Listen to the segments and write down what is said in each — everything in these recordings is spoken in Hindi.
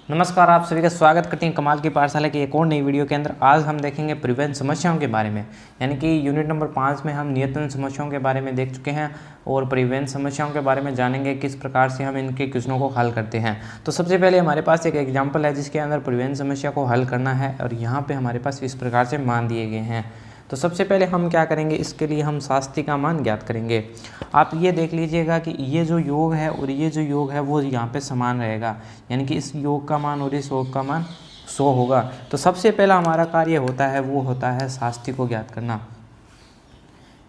नमस्कार, आप सभी का स्वागत करते हैं कमाल की पाठशाला की एक और नई वीडियो के अंदर। आज हम देखेंगे परिवहन समस्याओं के बारे में, यानी कि यूनिट नंबर 5 में हम नियतन समस्याओं के बारे में देख चुके हैं और परिवहन समस्याओं के बारे में जानेंगे किस प्रकार से हम इनके क्वेश्चनों को हल करते हैं। तो सबसे पहले हमारे पास एक एग्जाम्पल है जिसके अंदर परिवहन समस्या को हल करना है और यहाँ पर हमारे पास इस प्रकार से मान दिए गए हैं। तो सबसे पहले हम क्या करेंगे, इसके लिए हम शास्त्री का मान ज्ञात करेंगे। आप ये देख लीजिएगा कि ये जो योग है और ये जो योग है वो यहाँ पे समान रहेगा, यानी कि इस योग का मान और इस योग का मान 100 होगा। तो सबसे पहला हमारा कार्य होता है वो होता है शास्त्री को ज्ञात करना,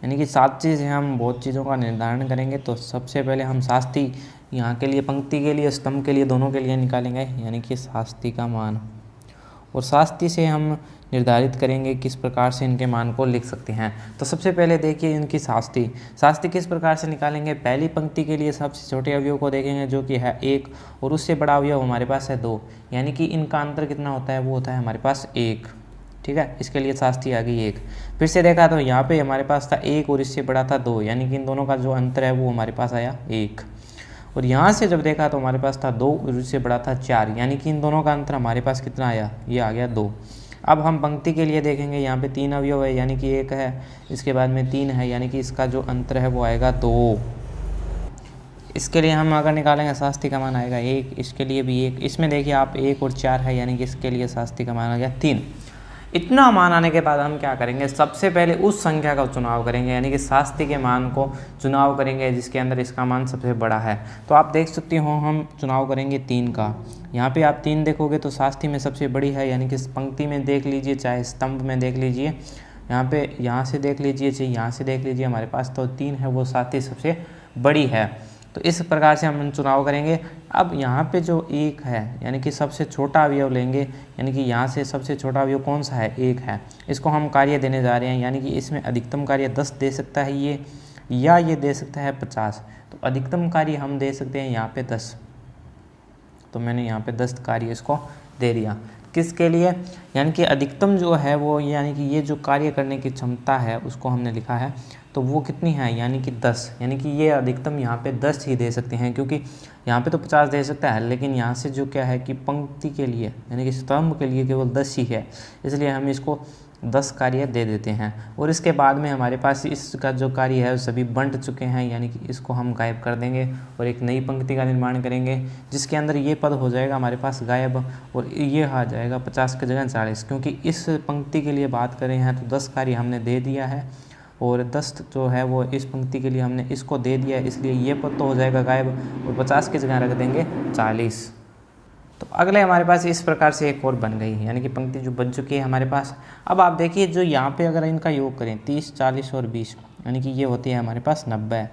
यानी कि 7 चीज़ है, हम बहुत चीज़ों का निर्धारण करेंगे। तो सबसे पहले हम शास्त्री यहाँ के लिए, पंक्ति के लिए, स्तंभ के लिए, दोनों के लिए निकालेंगे, यानी कि शास्त्री का मान। और शास्त्री से हम निर्धारित करेंगे किस प्रकार से इनके मान को लिख सकते हैं। तो सबसे पहले देखिए इनकी शास्त्री किस प्रकार से निकालेंगे। पहली पंक्ति के लिए सबसे छोटे अवयव को देखेंगे जो कि है 1 और उससे बड़ा अवयव हमारे पास है 2, यानी कि इनका अंतर कितना होता है, वो होता है हमारे पास 1। ठीक है, इसके लिए शास्त्री आ गई 1। फिर से देखा तो यहाँ पे हमारे पास था 1 और इससे बड़ा था 2, यानी कि इन दोनों का जो अंतर है वो हमारे पास आया 1। और यहाँ से जब देखा तो हमारे पास था 2 और इससे बड़ा था 4, यानी कि इन दोनों का अंतर हमारे पास कितना आया, ये आ गया 2। अब हम पंक्ति के लिए देखेंगे, यहाँ पे 3 अवयव है, यानी कि 1 है, इसके बाद में 3 है, यानी कि इसका जो अंतर है वो आएगा 2। इसके लिए हम अगर निकालेंगे शास्त्री का मान आएगा 1, इसके लिए भी 1, इसमें देखिए आप 1 और 4 है, यानी कि इसके लिए शास्त्री का मान आ गया 3। इतना मान आने के बाद हम क्या करेंगे, सबसे पहले उस संख्या का चुनाव करेंगे, यानी कि शास्त्री के मान को चुनाव करेंगे जिसके अंदर इसका मान सबसे बड़ा है। तो आप देख सकते हो हम चुनाव करेंगे 3 का। यहाँ पे आप 3 देखोगे तो शास्त्री में सबसे बड़ी है, यानी कि इस पंक्ति में देख लीजिए चाहे स्तंभ में देख लीजिए, यहाँ से देख लीजिए चाहे यहाँ से देख लीजिए, हमारे पास तो 3 है, वो शास्त्री सबसे बड़ी है। तो इस प्रकार से हम चुनाव करेंगे। अब यहाँ पे जो 1 है, यानी कि सबसे छोटा अवयव लेंगे, यानी कि यहाँ से सबसे छोटा अवयव कौन सा है, 1 है, इसको हम कार्य देने जा रहे हैं, यानी कि इसमें अधिकतम कार्य 10 दे सकता है ये, या ये दे सकता है 50। तो अधिकतम कार्य हम दे सकते हैं यहाँ पे 10, तो मैंने यहाँ पे 10 कार्य इसको दे दिया। किसके लिए, यानी कि अधिकतम जो है वो, यानी कि ये जो कार्य करने की क्षमता है उसको हमने लिखा है, तो वो कितनी है, यानी कि 10, यानी कि ये अधिकतम यहाँ पे 10 ही दे सकते हैं, क्योंकि यहाँ पे तो 50 दे सकता है, लेकिन यहाँ से जो क्या है कि पंक्ति के लिए, यानी कि स्तंभ के लिए केवल 10 ही है, इसलिए हम इसको 10 कार्य दे देते हैं। और इसके बाद में हमारे पास इसका जो कार्य है सभी बंट चुके हैं, यानी कि इसको हम गायब कर देंगे और एक नई पंक्ति का निर्माण करेंगे जिसके अंदर ये पद हो जाएगा हमारे पास गायब, और ये आ जाएगा 50 की जगह 40, क्योंकि इस पंक्ति के लिए बात करें हैं तो 10 कार्य हमने दे दिया है और 10 जो है वो इस पंक्ति के लिए हमने इसको दे दिया है, इसलिए ये पद तो हो जाएगा गायब और 50 की जगह रख देंगे 40। तो अगले हमारे पास इस प्रकार से एक और बन गई, यानी कि पंक्ति जो बन चुकी है हमारे पास। अब आप देखिए जो यहाँ पे अगर इनका योग करें 30, 40 और 20, यानी कि ये होती है हमारे पास 90,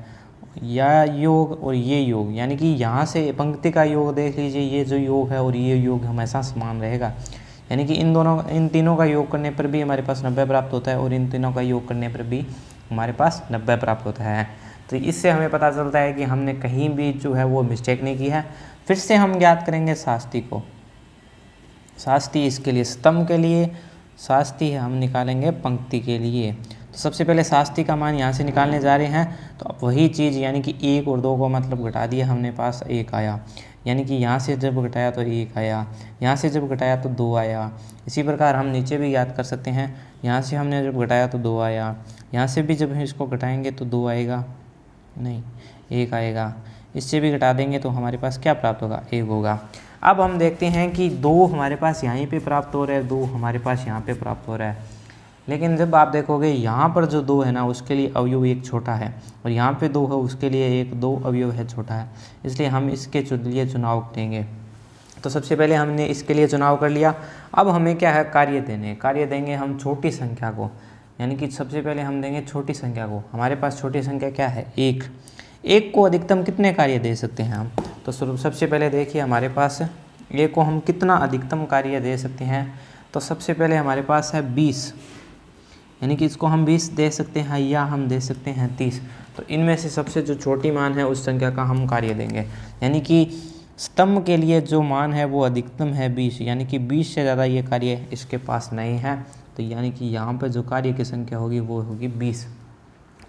या योग और ये योग, यानी कि यहाँ से पंक्ति का योग देख लीजिए, ये जो योग है और ये योग हमेशा समान रहेगा, यानी कि इन तीनों का योग करने पर भी हमारे पास 90 प्राप्त होता है और इन तीनों का योग करने पर भी हमारे पास 90 प्राप्त होता है। तो इससे हमें पता चलता है कि हमने कहीं भी जो है वो मिस्टेक नहीं की है। फिर से हम ज्ञात करेंगे शास्त्री को। शास्त्री इसके लिए स्तंभ के लिए, शास्त्री हम निकालेंगे पंक्ति के लिए। तो सबसे पहले शास्त्री का मान यहाँ से निकालने जा रहे हैं, तो अब वही चीज़, यानी कि 1 और 2 को मतलब घटा दिया हमने, पास 1 आया, यानी कि यहाँ से जब घटाया तो 1 आया, यहाँ से जब घटाया तो 2 आया। इसी प्रकार हम नीचे भी याद कर सकते हैं, यहाँ से हमने जब घटाया तो 2 आया, यहाँ से भी जब इसको घटाएंगे तो 2 आएगा, नहीं 1 आएगा, इससे भी घटा देंगे तो हमारे पास क्या प्राप्त होगा, 1 होगा। अब हम देखते हैं कि 2 हमारे पास यहीं पे प्राप्त हो रहा है, 2 हमारे पास यहाँ पे प्राप्त हो रहा है, लेकिन जब आप देखोगे यहाँ पर जो 2 है ना उसके लिए अवयव 1 छोटा है और यहाँ पे 2 है उसके लिए 2 अवयव है छोटा है, इसलिए हम इसके लिए चुनाव करेंगे। तो सबसे पहले हमने इसके लिए चुनाव कर लिया। अब हमें क्या है, कार्य देंगे हम छोटी संख्या को, यानी कि सबसे पहले हम देंगे छोटी संख्या को। हमारे पास छोटी संख्या क्या है, 1 को अधिकतम कितने कार्य दे सकते हैं हम, तो सबसे पहले देखिए हमारे पास 1 को हम कितना अधिकतम कार्य दे सकते हैं। तो सबसे पहले हमारे पास है 20, यानी कि इसको हम 20 दे सकते हैं या हम दे सकते हैं 30। तो इनमें से सबसे जो छोटी मान है उस संख्या का हम कार्य देंगे, यानी कि स्तंभ के लिए जो मान है वो अधिकतम है 20, यानी कि 20 से ज़्यादा ये कार्य इसके पास नहीं है, तो यानी कि यहाँ पर जो कार्य की संख्या होगी वो होगी 20,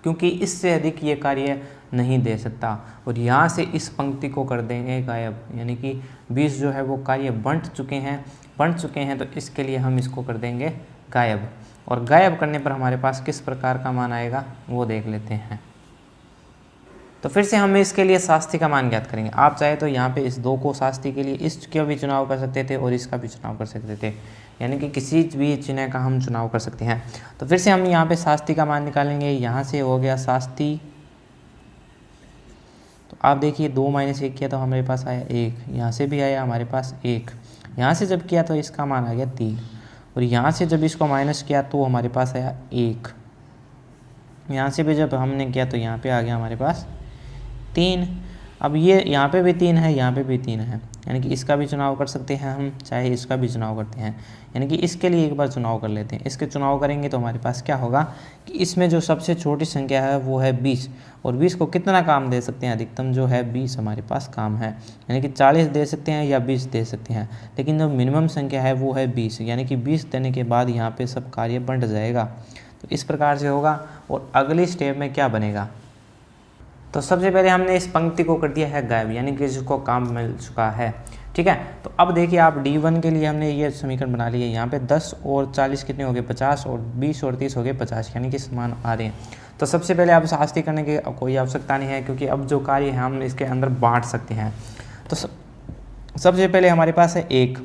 क्योंकि इससे अधिक ये कार्य नहीं दे सकता। और यहाँ से इस पंक्ति को कर देंगे गायब, यानी कि 20 जो है वो कार्य बंट चुके हैं, तो इसके लिए हम इसको कर देंगे गायब। और गायब करने पर हमारे पास किस प्रकार का मान आएगा वो देख लेते हैं। तो फिर से हम इसके लिए शास्त्री का मान ज्ञात करेंगे। आप चाहे तो यहाँ पे इस 2 को शास्त्री के लिए इसका भी चुनाव कर सकते थे और इसका भी चुनाव कर सकते थे, यानी कि किसी भी चिन्ह का हम चुनाव कर सकते हैं। तो फिर से हम यहाँ पे शास्त्री का मान निकालेंगे। यहाँ से हो गया शास्त्री, तो आप देखिए 2 - 1 किया तो हमारे पास आया 1, यहाँ से भी आया हमारे पास 1, यहाँ से जब किया तो इसका मान आ गया 3, और यहाँ से जब इसको माइनस किया तो हमारे पास आया 1, यहाँ से भी जब हमने किया तो यहाँ पे आ गया हमारे पास 3। अब ये यहाँ पे भी 3 है, यहाँ पे भी 3 है, यानी कि इसका भी चुनाव कर सकते हैं हम, चाहे इसका भी चुनाव करते हैं, यानी कि इसके लिए एक बार चुनाव कर लेते हैं। इसके चुनाव करेंगे तो हमारे पास क्या होगा कि इसमें जो सबसे छोटी संख्या है वो है 20, और 20 को कितना काम दे सकते हैं, अधिकतम जो है 20 हमारे पास काम है, यानी कि 40 दे सकते हैं या 20 दे सकते हैं, लेकिन जो मिनिमम संख्या है वो है 20, यानी कि 20 देने के बाद यहाँ पे सब कार्य बंट जाएगा। तो इस प्रकार से होगा। और अगली स्टेप में क्या बनेगा, तो सबसे पहले हमने इस पंक्ति को कर दिया है गायब, यानी कि जिसको काम मिल चुका है। ठीक है, तो अब देखिए आप D1 के लिए हमने ये समीकरण बना लिया। यहाँ पे 10 और 40 कितने हो गए 50, और 20 और 30 हो गए 50, यानी कि समान आ रहे हैं। तो सबसे पहले आप शास्त्री करने की कोई आवश्यकता नहीं है, क्योंकि अब जो कार्य है हम इसके अंदर बांट सकते हैं। तो सबसे पहले हमारे पास है 1,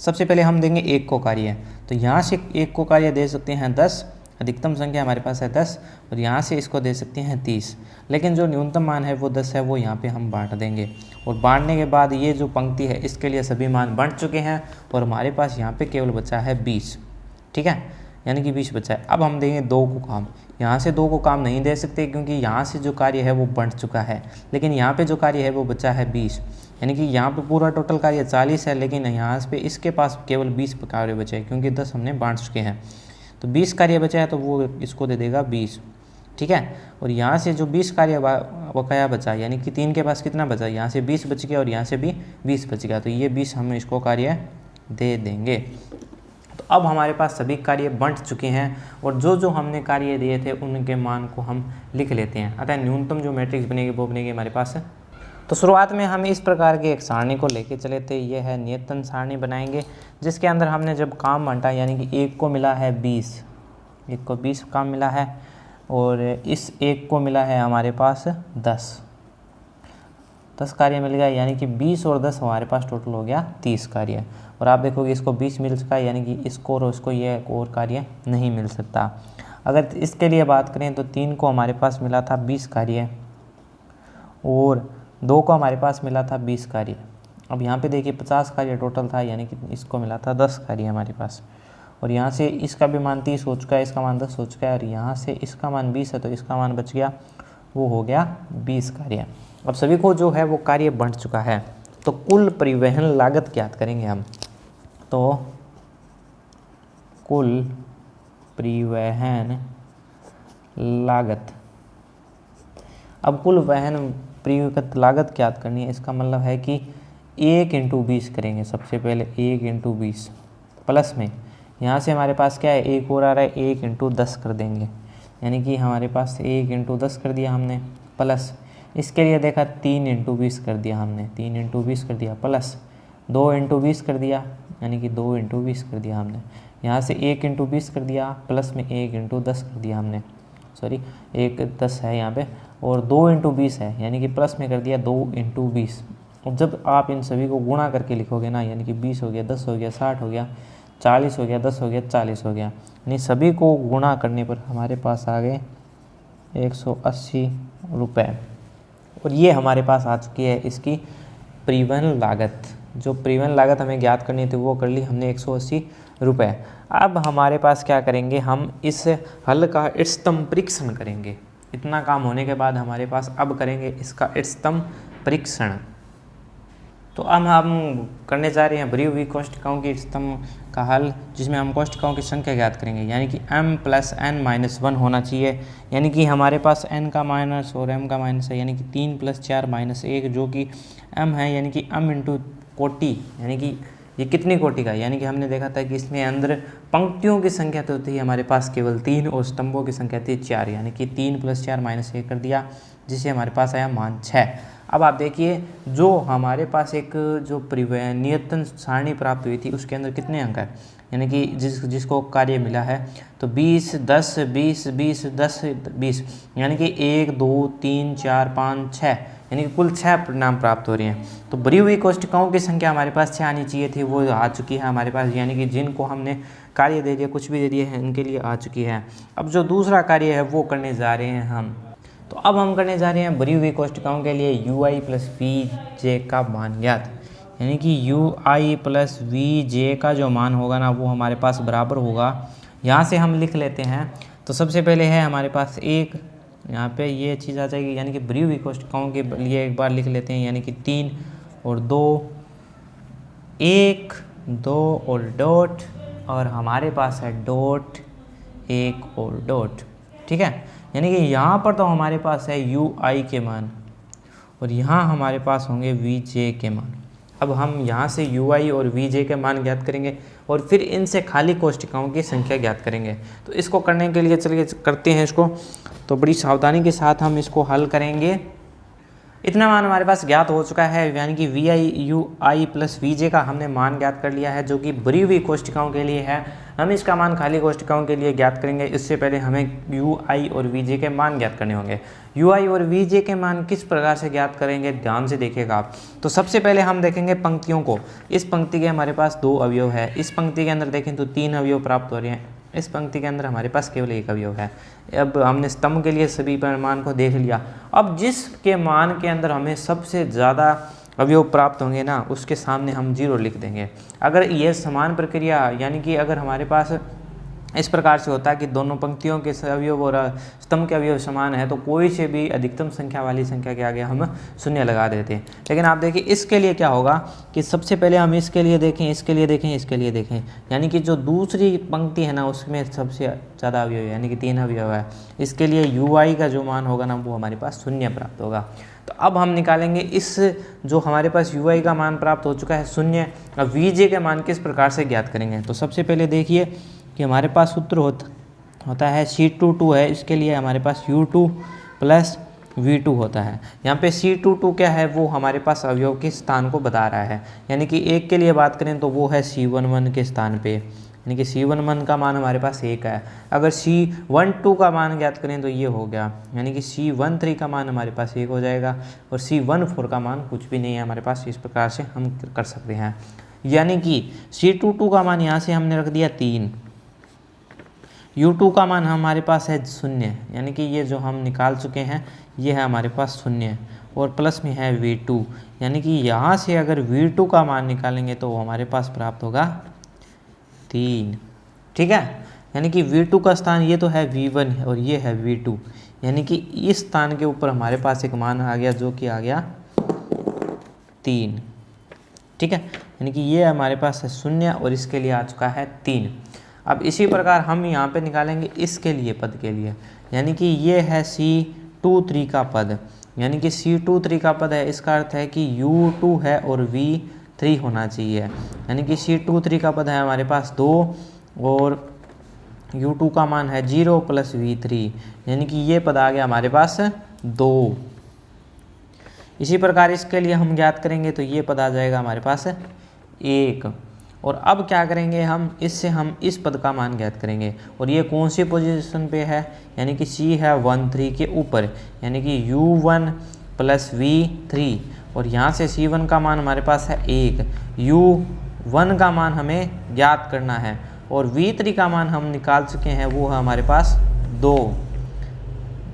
सबसे पहले हम देंगे 1 को कार्य, तो यहाँ से 1 को कार्य दे सकते हैं 10, अधिकतम संख्या हमारे पास है 10, और यहाँ से इसको दे सकते हैं 30, लेकिन जो न्यूनतम मान है वो 10 है, वो यहाँ पे हम बांट देंगे। और बांटने के बाद ये जो पंक्ति है इसके लिए सभी मान बंट चुके हैं, और हमारे पास यहाँ पे केवल बचा है 20। ठीक है, यानी कि 20 बचा है। अब हम देंगे 2 को काम, यहाँ से 2 को काम नहीं दे सकते क्योंकि यहाँ से जो कार्य है वो बंट चुका है, लेकिन यहाँ पे जो कार्य है वो बचा है 20, यानी कि यहाँ पे पूरा टोटल कार्य 40 है, लेकिन यहाँ पे इसके पास केवल 20 कार्य बचे हैं, क्योंकि 10 हमने बांट चुके हैं। तो 20 कार्य बचा है तो वो इसको दे देगा 20। ठीक है, और यहाँ से जो 20 कार्य बकाया बचा, यानी कि 3 के पास कितना बचा, यहाँ से 20 बच गया और यहाँ से भी 20 बच गया, तो ये 20 हम इसको कार्य दे देंगे। तो अब हमारे पास सभी कार्य बंट चुके हैं, और जो जो हमने कार्य दिए थे उनके मान को हम लिख लेते हैं। अतः न्यूनतम जो मैट्रिक्स बनेगी वो बनेगी हमारे पास। तो शुरुआत में हम इस प्रकार के एक सारणी को लेके चले थे, ये है नियतन सारणी बनाएंगे, जिसके अंदर हमने जब काम बांटा, यानी कि 1 को मिला है 20, 1 को 20 काम मिला है, और इस 1 को मिला है हमारे पास 10 कार्य मिल गया, यानी कि 20 और 10 हमारे पास टोटल हो गया 30 कार्य। और आप देखोगे इसको 20 मिल चुका है, यानी कि इसको और उसको ये और कार्य नहीं मिल सकता। अगर इसके लिए बात करें तो 3 को हमारे पास मिला था 20 कार्य, और 2 को हमारे पास मिला था 20 कार्य। अब यहाँ पे देखिए 50 कार्य टोटल था, यानी कि इसको मिला था 10 कार्य हमारे पास, और यहाँ से इसका भी मान 30 हो चुका है, इसका मान 10 हो चुका है, और यहाँ से इसका मान 20 है तो इसका मान बच गया, वो हो गया 20 कार्य। अब सभी को जो है वो कार्य बंट चुका है, तो कुल परिवहन लागत ज्ञात करेंगे हम। तो कुल परिवहन लागत, अब कुल वहन परिवहन लागत ज्ञात करनी है, इसका मतलब है कि 1 × 20 करेंगे। सबसे पहले 1 × 20 प्लस में यहाँ से हमारे पास क्या है 1 और आ रहा है, 1 × 10 कर देंगे, यानी कि हमारे पास 1 × 10 कर दिया हमने, प्लस इसके लिए देखा 3 × 20 कर दिया हमने, 3 × 20 कर दिया, प्लस 2 × 20 कर दिया, यानी कि 2 × 20 कर दिया हमने, यहाँ से 1 × 20 कर दिया, प्लस में 1 × 10 कर दिया हमने, सॉरी 1 10 है यहाँ पे, और 2 × 20 है, यानी कि प्लस में कर दिया 2 × 20। और जब आप इन सभी को गुणा करके लिखोगे ना, यानी कि 20 हो गया, 10 हो गया, 60 हो गया, 40 हो गया, 10 हो गया, 40 हो गया, यानी सभी को गुणा करने पर हमारे पास आ गए 180 रुपये। और ये हमारे पास आ चुकी है इसकी परिवहन लागत। जो परिवहन लागत हमें ज्ञात करनी थी वो कर ली हमने 180 रुपये। अब हमारे पास क्या करेंगे, हम इस हल का इष्टतम परीक्षण करेंगे। इतना काम होने के बाद हमारे पास अब करेंगे इसका इष्टतम परीक्षण। तो अब हम करने जा रहे हैं भरी हुई कोष्ठकों की इष्टतम का हल, जिसमें हम कोष्ठकों की संख्या ज्ञात करेंगे, यानी कि m + n - 1 होना चाहिए, यानी कि हमारे पास n का माइनस और m का माइनस है, यानी कि 3 + 4 - 1 जो कि m है, यानी कि m × कोटि, यानी कि ये कितनी कोटि का है, यानी कि हमने देखा था कि इसमें अंदर पंक्तियों की संख्या तो थी हमारे पास केवल 3 और स्तंभों की संख्या थी 4, यानी कि 3 + 4 - 1 कर दिया, जिससे हमारे पास आया मान 6। अब आप देखिए जो हमारे पास एक जो नियतन सारणी प्राप्त हुई थी उसके अंदर कितने अंक है, यानी कि जिसको कार्य मिला है तो 20, 10, 20, 20, 10, 20, यानी कि 1, 2, 3, 4, 5, 6, यानी कि कुल 6 परिणाम प्राप्त हो रहे हैं। तो बढ़ी हुई कोष्ठकों की संख्या हमारे पास 6 आनी चाहिए थी, वो आ चुकी है हमारे पास, यानी कि जिनको हमने कार्य दे दिया, कुछ भी दे दिया है, इनके लिए आ चुकी है। अब जो दूसरा कार्य है वो करने जा रहे हैं हम। तो अब हम करने जा रहे हैं बढ़ी हुई कोष्ठकों के लिए ui प्लस वी जे का मान ज्ञात, यानी कि ui प्लस वी जे का जो मान होगा ना वो हमारे पास बराबर होगा, यहाँ से हम लिख लेते हैं। तो सबसे पहले है हमारे पास एक, यहाँ पे ये चीज़ आ जाएगी, यानी कि बढ़ी हुई कोष्ठकों के लिए एक बार लिख लेते हैं, यानी कि 3 और 2, 1, 2 और डॉट, और हमारे पास है डॉट, 1 और डॉट। ठीक है, यानी कि यहाँ पर तो हमारे पास है ui के मान और यहाँ हमारे पास होंगे vj के मान। अब हम यहाँ से ui और vj के मान ज्ञात करेंगे और फिर इनसे खाली कोष्ठकों की संख्या ज्ञात करेंगे। तो इसको करने के लिए चलिए करते हैं इसको। तो बड़ी सावधानी के साथ हम इसको हल करेंगे। इतना मान हमारे पास ज्ञात हो चुका है, यानी कि ui प्लस vj का हमने मान ज्ञात कर लिया है, जो कि बढ़ी हुई कोष्ठकों के लिए है। हम इसका मान खाली कोष्ठकों के लिए ज्ञात करेंगे। इससे पहले हमें ui और vj के मान ज्ञात करने होंगे। ui और vj के मान किस प्रकार से ज्ञात करेंगे, ध्यान से देखिएगा आप। तो सबसे पहले हम देखेंगे पंक्तियों को। इस पंक्ति के हमारे पास 2 अवयव है, इस पंक्ति के अंदर देखें तो 3 अवयव प्राप्त हो रहे हैं, इस पंक्ति के अंदर हमारे पास केवल 1 अवयव है। अब हमने स्तंभ के लिए सभी मान को देख लिया। अब जिसके मान के अंदर हमें सबसे ज़्यादा अवयव प्राप्त होंगे ना, उसके सामने हम 0 लिख देंगे। अगर यह समान प्रक्रिया, यानी कि अगर हमारे पास इस प्रकार से होता है कि दोनों पंक्तियों के अवयव और स्तंभ के अवयव समान है, तो कोई से भी अधिकतम संख्या वाली संख्या के आगे हम 0 लगा देते हैं। लेकिन आप देखिए इसके लिए क्या होगा कि सबसे पहले हम इसके लिए देखें, इसके लिए देखें, इसके लिए देखें, यानी कि जो दूसरी पंक्ति है ना उसमें सबसे ज़्यादा अवयव है, यानी कि 3 अवयव है। इसके लिए ui का जो मान होगा ना वो हमारे पास 0 प्राप्त होगा। तो अब हम निकालेंगे इस जो हमारे पास ui का मान प्राप्त हो चुका है 0, अब vj के मान किस प्रकार से ज्ञात करेंगे। तो सबसे पहले देखिए कि हमारे पास सूत्र होता है C22 है, इसके लिए हमारे पास U2 प्लस V2 होता है। यहाँ पे C22 क्या है, वो हमारे पास अवयव के स्थान को बता रहा है, यानी कि 1 के लिए बात करें तो वो है C11 के स्थान पे, यानी कि C11 का मान हमारे पास 1 है। अगर C12 का मान ज्ञात करें तो ये हो गया, यानी कि C13 का मान हमारे पास 1 हो जाएगा और C14 का मान कुछ भी नहीं है हमारे पास। इस प्रकार से हम कर सकते हैं, यानी कि C22 का मान यहाँ से हमने रख दिया 3, U2 का मान हमारे पास है 0, यानी कि ये जो हम निकाल चुके हैं ये है हमारे पास 0, और प्लस में है V2, यानी कि यहाँ से अगर V2 का मान निकालेंगे तो हमारे पास प्राप्त होगा 3। ठीक है, यानी कि V2 का स्थान ये तो है V1 और ये है V2, यानी कि इस स्थान के ऊपर हमारे पास एक मान आ गया जो कि आ गया 3। ठीक है, यानी कि ये हमारे पास है 0 और इसके लिए आ चुका है 3। अब इसी प्रकार हम यहाँ पे निकालेंगे इसके लिए पद के लिए, यानी कि ये है C23 का पद, यानी कि C23 का पद है, इसका अर्थ है कि U2 है और V3 होना चाहिए, यानी कि C23 का पद है हमारे पास 2 और U2 का मान है 0 प्लस V3, यानी कि ये पद आ गया हमारे पास 2। इसी प्रकार इसके लिए हम ज्ञात करेंगे तो ये पद आ जाएगा हमारे पास 1। और अब क्या करेंगे हम, इससे हम इस पद का मान ज्ञात करेंगे, और ये कौन सी पोजीशन पे है, यानी कि C है 13 के ऊपर, यानी कि U1 प्लस V3, और यहाँ से C1 का मान हमारे पास है 1, U1 का मान हमें ज्ञात करना है और V3 का मान हम निकाल चुके हैं, वो है हमारे पास 2,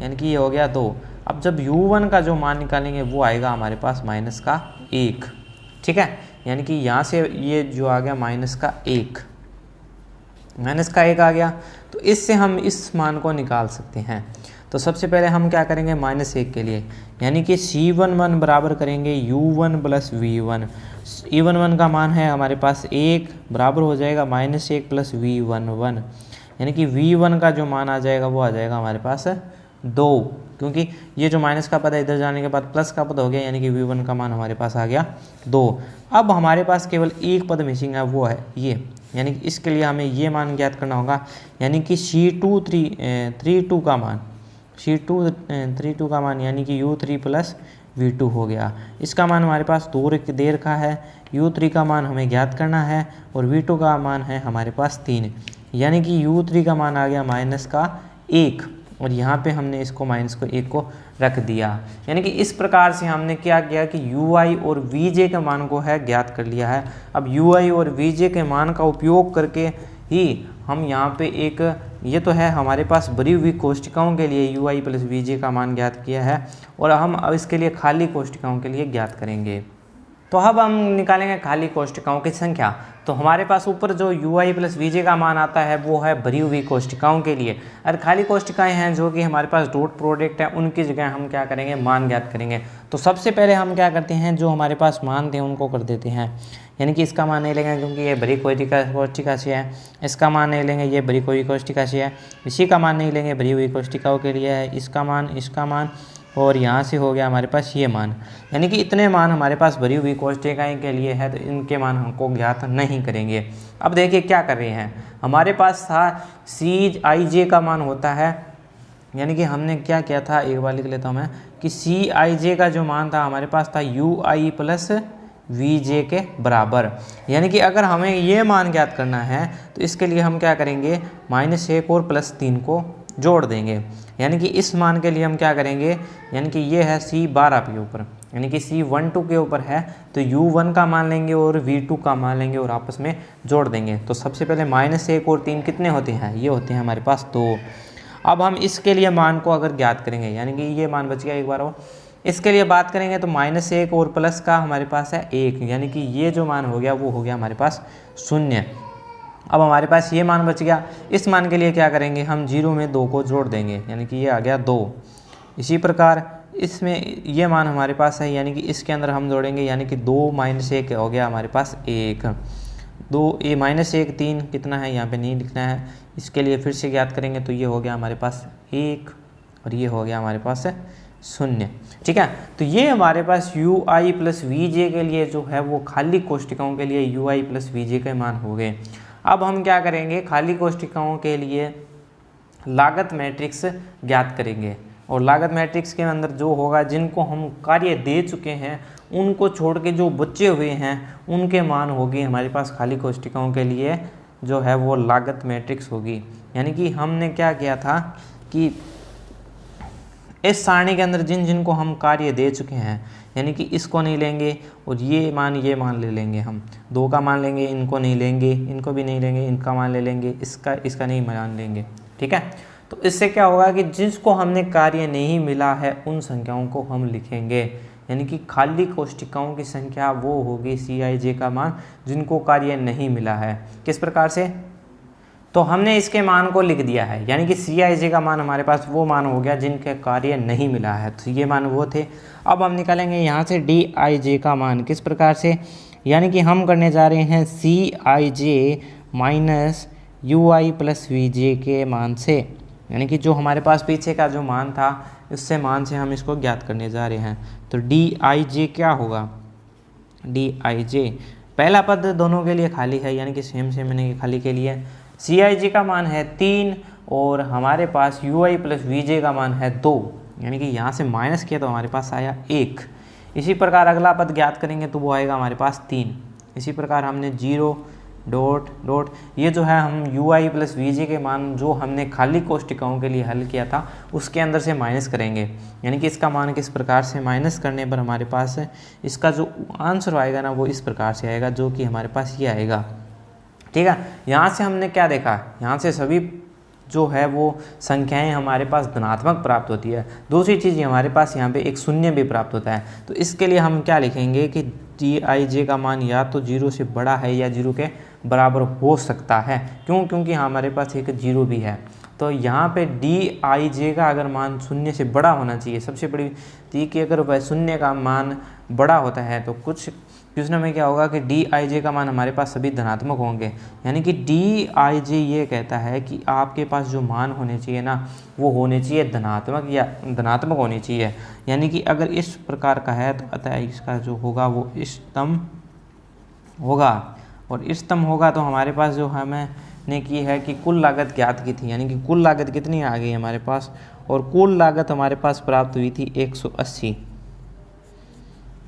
यानी कि ये हो गया 2। अब जब U1 का जो मान निकालेंगे वो आएगा हमारे पास -1। ठीक है, यानी कि यहाँ से ये जो आ गया -1 आ गया, तो इससे हम इस मान को निकाल सकते हैं। तो सबसे पहले हम क्या करेंगे -1 के लिए, यानी कि C11 बराबर करेंगे U1 प्लस V1। E11 का मान है हमारे पास 1 बराबर हो जाएगा -1 प्लस V11, यानी कि V1 का जो मान आ जाएगा वो आ जाएगा हमारे पास 2, क्योंकि ये जो माइनस का पद है इधर जाने के बाद प्लस का पद हो गया, यानी कि V1 का मान हमारे पास आ गया 2। अब हमारे पास केवल एक पद मिसिंग है, वो है ये, यानी कि इसके लिए हमें ये मान ज्ञात करना होगा, यानी कि C32 का मान, C232 का मान, यानी कि U3 प्लस V2 हो गया। इसका मान हमारे पास 2 देर का है, U3 का मान हमें ज्ञात करना है और V2 का मान है हमारे पास 3, यानी कि U3 का मान आ गया -1 और यहाँ पे हमने इसको -1 को रख दिया। यानी कि इस प्रकार से हमने क्या किया कि UI और VJ के मान को है ज्ञात कर लिया है। अब UI और VJ के मान का उपयोग करके ही हम यहाँ पे एक, ये तो है हमारे पास भरी हुई कोष्ठिकाओं के लिए UI प्लस VJ का मान ज्ञात किया है और हम अब इसके लिए खाली कोष्ठिकाओं के लिए ज्ञात करेंगे। तो अब हम निकालेंगे खाली कोष्ठिकाओं की संख्या। तो हमारे पास ऊपर जो UI प्लस VJ का मान आता है वो है भरी हुई कोष्ठिकाओं के लिए, और खाली कोष्ठिकाएं हैं जो कि हमारे पास डॉट प्रोडक्ट है उनकी जगह हम क्या करेंगे, मान ज्ञात करेंगे। तो सबसे पहले हम क्या करते हैं, जो हमारे पास मान थे उनको कर देते हैं, यानी कि इसका मान नहीं लेंगे क्योंकि ये भरी कोष्ठिका से है, इसका मान नहीं लेंगे ये भरी हुई कोष्ठिका से है, इसी का मान नहीं लेंगे भरी हुई कोष्ठिकाओं के लिए है, इसका मान और यहाँ से हो गया हमारे पास ये मान, यानी कि इतने मान हमारे पास भरी हुई कोष्ठिकाएँ के लिए है, तो इनके मान हमको ज्ञात नहीं करेंगे। अब देखिए क्या कर रहे हैं, हमारे पास था Cij का मान होता है, यानी कि हमने क्या किया था, एक बार लिख लेता हूँ मैं कि Cij का जो मान था हमारे पास था UI प्लस VJ के बराबर, यानी कि अगर हमें ये मान ज्ञात करना है तो इसके लिए हम क्या करेंगे, -1 और +3 को जोड़ देंगे, यानी कि इस मान के लिए हम क्या करेंगे, यानी कि ये है C12 के ऊपर, यानी कि C12 के ऊपर है तो U1 का मान लेंगे और V2 का मान लेंगे और आपस में जोड़ देंगे। तो सबसे पहले -1 और 3 कितने होते हैं, ये होते हैं हमारे पास 2। अब हम इसके लिए मान को अगर ज्ञात करेंगे, यानी कि ये मान बच गया एक बार और, इसके लिए बात करेंगे तो -1 और प्लस का हमारे पास है 1, यानी कि ये जो मान हो गया वो हो गया हमारे पास 0। अब हमारे पास ये मान बच गया, इस मान के लिए क्या करेंगे, हम 0 में 2 को जोड़ देंगे, यानी कि ये आ गया 2। इसी प्रकार इसमें ये मान हमारे पास है, यानी कि इसके अंदर हम जोड़ेंगे, यानी कि 2 - 1 हो गया हमारे पास 1, 2 ये -1 3 कितना है यहाँ पे नहीं लिखना है, इसके लिए फिर से ज्ञात करेंगे तो ये हो गया हमारे पास 1 और ये हो गया हमारे पास 0। ठीक है, तो ये हमारे पास UI प्लस VJ के लिए जो है वो खाली कोष्ठिकाओं के लिए UI प्लस VJ के मान हो गए। अब हम क्या करेंगे, खाली कोष्ठिकाओं के लिए लागत मैट्रिक्स ज्ञात करेंगे, और लागत मैट्रिक्स के अंदर जो होगा, जिनको हम कार्य दे चुके हैं उनको छोड़ के जो बचे हुए हैं उनके मान होगी हमारे पास खाली कोष्ठिकाओं के लिए जो है वो लागत मैट्रिक्स होगी। यानी कि हमने क्या किया था कि इस सारणी के अंदर जिनको हम कार्य दे चुके हैं, यानी कि इसको नहीं लेंगे और ये मान ले लेंगे, हम 2 का मान लेंगे, इनको नहीं लेंगे, इनको भी नहीं लेंगे, इनका मान ले लेंगे, इसका नहीं मान लेंगे। ठीक है, तो इससे क्या होगा कि जिसको हमने कार्य नहीं मिला है उन संख्याओं को हम लिखेंगे, यानी कि खाली कोष्ठिकाओं की संख्या वो होगी Cij का मान जिनको कार्य नहीं मिला है। किस प्रकार से, तो हमने इसके मान को लिख दिया है, यानी कि Cij का मान हमारे पास वो मान हो गया जिनके कार्य नहीं मिला है, तो ये मान वो थे। अब हम निकालेंगे यहाँ से Dij का मान, किस प्रकार से, यानी कि हम करने जा रहे हैं Cij minus UI plus VJ के मान से, यानी कि जो हमारे पास पीछे का जो मान था उससे मान से हम इसको ज्ञात करने जा रहे हैं। तो Dij क्या होगा, Dij पहला पद दोनों के लिए खाली है, यानी कि सेम यानी कि खाली के लिए Cij का मान है 3 और हमारे पास UI प्लस VJ का मान है 2, यानी कि यहाँ से माइनस किया तो हमारे पास आया 1। इसी प्रकार अगला पद ज्ञात करेंगे तो वो आएगा हमारे पास 3। इसी प्रकार हमने 0 डॉट डॉट ये जो है हम UI प्लस VJ के मान जो हमने खाली कोष्ठिकाओं के लिए हल किया था उसके अंदर से माइनस करेंगे, यानी कि इसका मान किस प्रकार से, माइनस करने पर हमारे पास इसका जो आंसर आएगा ना वो इस प्रकार से आएगा, जो कि हमारे पास ये आएगा। ठीक है, यहाँ से हमने क्या देखा, यहाँ से सभी जो है वो संख्याएं हमारे पास धनात्मक प्राप्त होती है। दूसरी चीज़ हमारे पास यहाँ पे एक शून्य भी प्राप्त होता है, तो इसके लिए हम क्या लिखेंगे कि Dij का मान या तो 0 से बड़ा है या 0 के बराबर हो सकता है। क्यों, क्योंकि हमारे पास एक 0 भी है, तो यहाँ पे Dij का अगर मान 0 से बड़ा होना चाहिए, सबसे बड़ी थी कि अगर वह 0 का मान बड़ा होता है तो कुछ क्वेश्चन में क्या होगा कि Dij का मान हमारे पास सभी धनात्मक होंगे, यानी कि Dij ये कहता है कि आपके पास जो मान होने चाहिए ना वो होने चाहिए धनात्मक या धनात्मक होने चाहिए, यानी कि अगर इस प्रकार का है तो अतः इसका जो होगा वो इष्टतम होगा, और इष्टतम होगा तो हमारे पास जो हमने की है कि कुल लागत ज्ञात की थी, यानी कि कुल लागत कितनी आ गई हमारे पास, और कुल लागत हमारे पास प्राप्त हुई थी 180।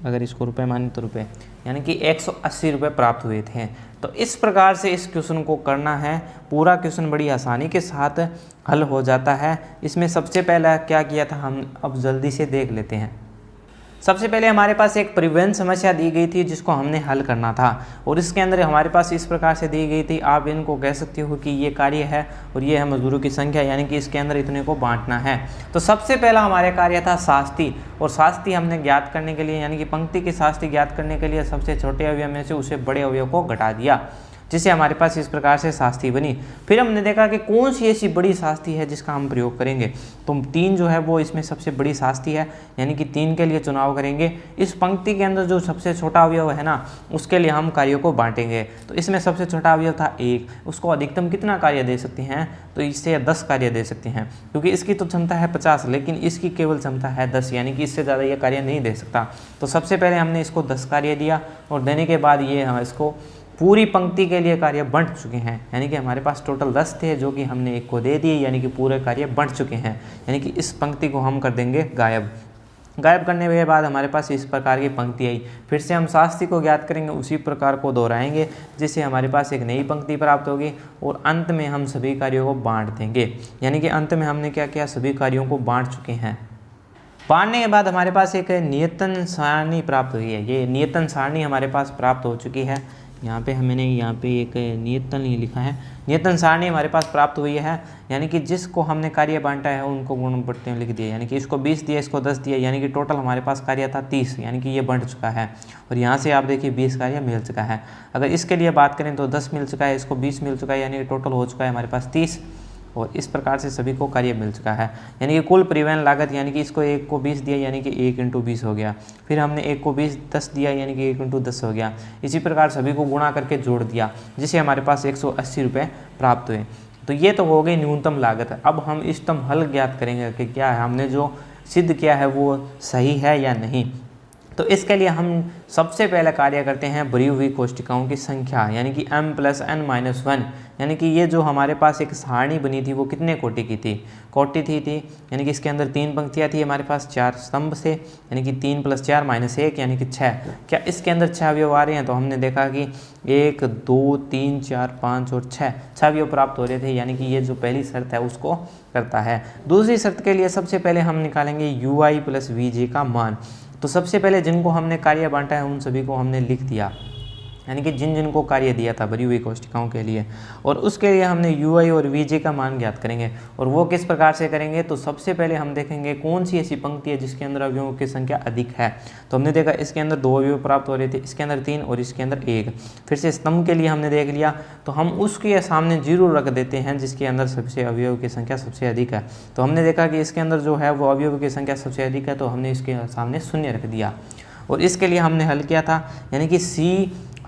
अगर इसको रुपए माने तो रुपए, यानी कि 180 रुपये प्राप्त हुए थे। तो इस प्रकार से इस क्वेश्चन को करना है। पूरा क्वेश्चन बड़ी आसानी के साथ हल हो जाता है। इसमें सबसे पहला क्या किया था हम अब जल्दी से देख लेते हैं। सबसे पहले हमारे पास एक परिवहन समस्या दी गई थी जिसको हमने हल करना था, और इसके अंदर हमारे पास इस प्रकार से दी गई थी। आप इनको कह सकते हो कि ये कार्य है और ये है मजदूरों की संख्या, यानी कि इसके अंदर इतने को बांटना है। तो सबसे पहला हमारे कार्य था शास्ति, और शास्ति हमने ज्ञात करने के लिए, यानी कि पंक्ति की शास्ति ज्ञात करने के लिए सबसे छोटे अवयव में से उसे बड़े अवयव को घटा दिया, जिससे हमारे पास इस प्रकार से शास्ति बनी। फिर हमने देखा कि कौन सी ऐसी बड़ी शास्ति है जिसका हम प्रयोग करेंगे। तो 3 जो है वो इसमें सबसे बड़ी शास्ति है, यानी कि 3 के लिए चुनाव करेंगे। इस पंक्ति के अंदर जो सबसे छोटा अवयव है ना, उसके लिए हम कार्यों को बांटेंगे। तो इसमें सबसे छोटा अवयव था 1, उसको अधिकतम कितना कार्य दे सकते हैं, तो इससे 10 कार्य दे सकते हैं, क्योंकि इसकी तो क्षमता है 50, लेकिन इसकी केवल क्षमता है 10, यानी कि इससे ज़्यादा ये कार्य नहीं दे सकता। तो सबसे पहले हमने इसको 10 कार्य दिया, और देने के बाद ये हम इसको पूरी पंक्ति के लिए कार्य बंट चुके हैं, यानी कि हमारे पास टोटल 10 थे जो कि हमने 1 को दे दिए, यानी कि पूरे कार्य बंट चुके हैं। यानी कि इस पंक्ति को हम कर देंगे गायब। गायब करने के बाद हमारे पास इस प्रकार की पंक्ति आई। फिर से हम शास्ति को ज्ञात करेंगे, उसी प्रकार को दोहराएंगे, जिससे हमारे पास एक नई पंक्ति प्राप्त होगी, और अंत में हम सभी कार्यों को बांट देंगे। यानी कि अंत में हमने क्या किया, सभी कार्यों को बांट चुके हैं। बांटने के बाद हमारे पास एक नियतन सारणी प्राप्त हुई है। ये नियतन सारणी हमारे पास प्राप्त हो चुकी है। यहाँ पे मैंने यहाँ पे एक नियतन लिखा है, नियतन सारणी हमारे पास प्राप्त हुई है। यानी कि जिसको हमने कार्य बांटा है उनको गुण बढ़ते लिख दिए, यानी कि इसको 20 दिया, इसको 10 दिया, यानी कि टोटल हमारे पास कार्य था 30, यानी कि ये बंट चुका है। और यहाँ से आप देखिए 20 कार्य मिल चुका है। अगर इसके लिए बात करें तो 10 मिल चुका है, इसको 20 मिल चुका है, यानी कि टोटल हो चुका है हमारे पास 30। और इस प्रकार से सभी को कार्य मिल चुका है। यानी कि कुल परिवहन लागत, यानी कि इसको 1 को 20 दिया, यानी कि 1 × 20 हो गया। फिर हमने 1 को 10 दिया, यानी कि 1 × 10 हो गया। इसी प्रकार सभी को गुणा करके जोड़ दिया, जिससे हमारे पास 180 रुपये प्राप्त हुए। तो ये तो हो गई न्यूनतम लागत। अब हम इष्टतम हल ज्ञात करेंगे कि क्या है, हमने जो सिद्ध किया है वो सही है या नहीं। तो इसके लिए हम सबसे पहले कार्य करते हैं भरी हुई कोष्ठिकाओं की संख्या, यानी कि m + n - 1। यानी कि ये जो हमारे पास एक सारणी बनी थी वो कितने कोटि की थी, कोटि थी। यानी कि इसके अंदर 3 पंक्तियाँ थी हमारे पास 4 स्तंभ से, यानी कि 3 + 4 - 1, यानी कि 6। क्या इसके अंदर 6 अवयव आ रहे हैं? तो हमने देखा कि 1 2 3 4 5 और 6 अवयव प्राप्त हो रहे थे, यानी कि ये जो पहली शर्त है उसको करता है। दूसरी शर्त के लिए सबसे पहले हम निकालेंगे ui + vj का मान। तो सबसे पहले जिनको हमने कार्य बांटा है उन सभी को हमने लिख दिया, यानी कि जिनको कार्य दिया था भरी हुई कोष्ठिकाओं के लिए, और उसके लिए हमने ui और vj का मान ज्ञात करेंगे। और वो किस प्रकार से करेंगे, तो सबसे पहले हम देखेंगे कौन सी ऐसी पंक्ति है जिसके अंदर अवयवों की संख्या अधिक है। तो हमने देखा इसके अंदर 2 अवयव प्राप्त हो रहे थे, इसके अंदर 3 और इसके अंदर 1। फिर से स्तंभ के लिए हमने देख लिया, तो हम उसके सामने 0 रख देते हैं जिसके अंदर सबसे अवयव की संख्या सबसे अधिक है। तो हमने देखा कि इसके अंदर जो है वो अवयव की संख्या सबसे अधिक है, तो हमने इसके सामने 0 रख दिया। और इसके लिए हमने हल किया था, यानी कि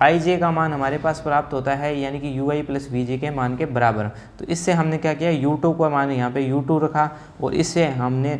Cij का मान हमारे पास प्राप्त होता है, यानी कि ui + vj के मान के बराबर। तो इससे हमने क्या किया, u2 का मान यहाँ पे u2 रखा, और इससे हमने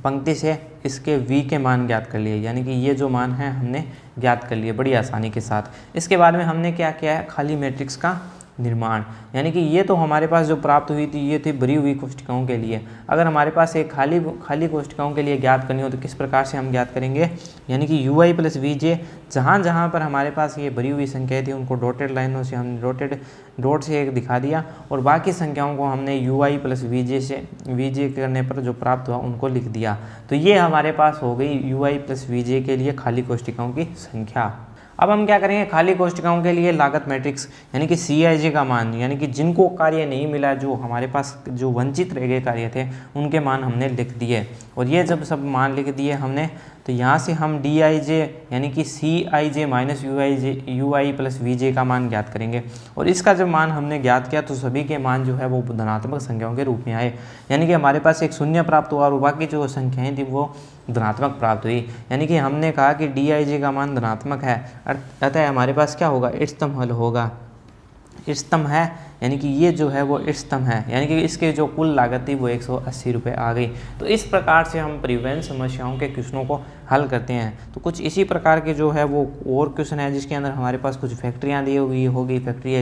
पंक्ति से इसके v के मान ज्ञात कर लिए, यानी कि ये जो मान है हमने ज्ञात कर लिए बड़ी आसानी के साथ। इसके बाद में हमने क्या किया है, खाली मैट्रिक्स का निर्माण, यानी कि ये तो हमारे पास जो प्राप्त हुई थी ये थी भरी हुई कोष्ठिकाओं के लिए। अगर हमारे पास एक खाली कोष्ठिकाओं के लिए ज्ञात करनी हो तो किस प्रकार से हम ज्ञात करेंगे, यानी कि ui + vj, जहाँ पर हमारे पास ये भरी हुई संख्याएं थी उनको डॉटेड लाइनों से हमने डॉट से एक दिखा दिया, और बाकी संख्याओं को हमने ui + vj से vj करने पर जो प्राप्त हुआ उनको लिख दिया। तो ये हमारे पास हो गई ui + vj के लिए खाली कोष्ठिकाओं की संख्या। अब हम क्या करेंगे, खाली कोष्ठिकाओं के लिए लागत मैट्रिक्स, यानी कि Cij का मान, यानी कि जिनको कार्य नहीं मिला, जो हमारे पास जो वंचित रह गए कार्य थे उनके मान हमने लिख दिए। और ये जब सब मान लिख दिए हमने, तो यहाँ से हम Dij यानी कि Cij - ui + vj का मान ज्ञात करेंगे। और इसका जब मान हमने ज्ञात किया तो सभी के मान जो है वो धनात्मक संख्याओं के रूप में आए, यानी कि हमारे पास एक 0 प्राप्त हुआ और बाकी जो संख्याएं थी वो धनात्मक प्राप्त हुई। यानी कि हमने कहा कि Dij का मान धनात्मक है, अतः हमारे पास क्या होगा, इष्टतम हल होगा। इष्टतम है, यानी कि ये जो है वो इष्टतम है, यानी कि इसके जो कुल लागत थी वो 180 रुपये आ गई। तो इस प्रकार से हम परिवहन समस्याओं के क्वेश्चनों को हल करते हैं। तो कुछ इसी प्रकार के जो है वो और क्वेश्चन है जिसके अंदर हमारे पास कुछ फैक्ट्रियाँ दी हुई होगी, फैक्ट्री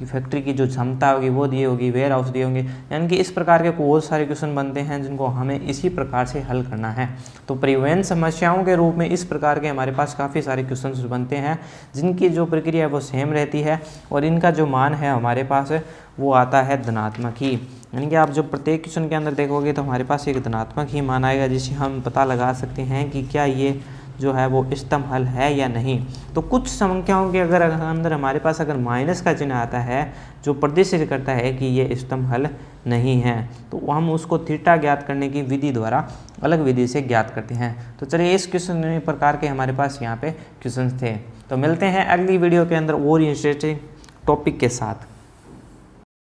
कि फैक्ट्री की जो क्षमता होगी वो दी होगी, वेयर हाउस दिए होंगे, यानी कि इस प्रकार के बहुत सारे क्वेश्चन बनते हैं जिनको हमें इसी प्रकार से हल करना है। तो परिवहन समस्याओं के रूप में इस प्रकार के हमारे पास काफ़ी सारे क्वेश्चन बनते हैं जिनकी जो प्रक्रिया है वो सेम रहती है और इनका जो मान है हमारे पास वो आता है धनात्मक ही। यानी कि आप जो प्रत्येक क्वेश्चन के अंदर देखोगे तो हमारे पास एक धनात्मक ही मान आएगा जिससे हम पता लगा सकते हैं कि क्या ये जो है वो इष्टतम हल है या नहीं। तो कुछ संख्याओं के अगर अंदर हमारे पास अगर माइनस का चिन्ह आता है जो प्रदर्शित करता है कि ये इष्टतम हल नहीं है, तो हम उसको थीटा ज्ञात करने की विधि द्वारा अलग विधि से ज्ञात करते हैं। तो चलिए इस क्वेश्चन प्रकार के हमारे पास यहाँ पे क्वेश्चन थे। तो मिलते हैं अगली वीडियो के अंदर और इंटरेस्टिंग टॉपिक के साथ।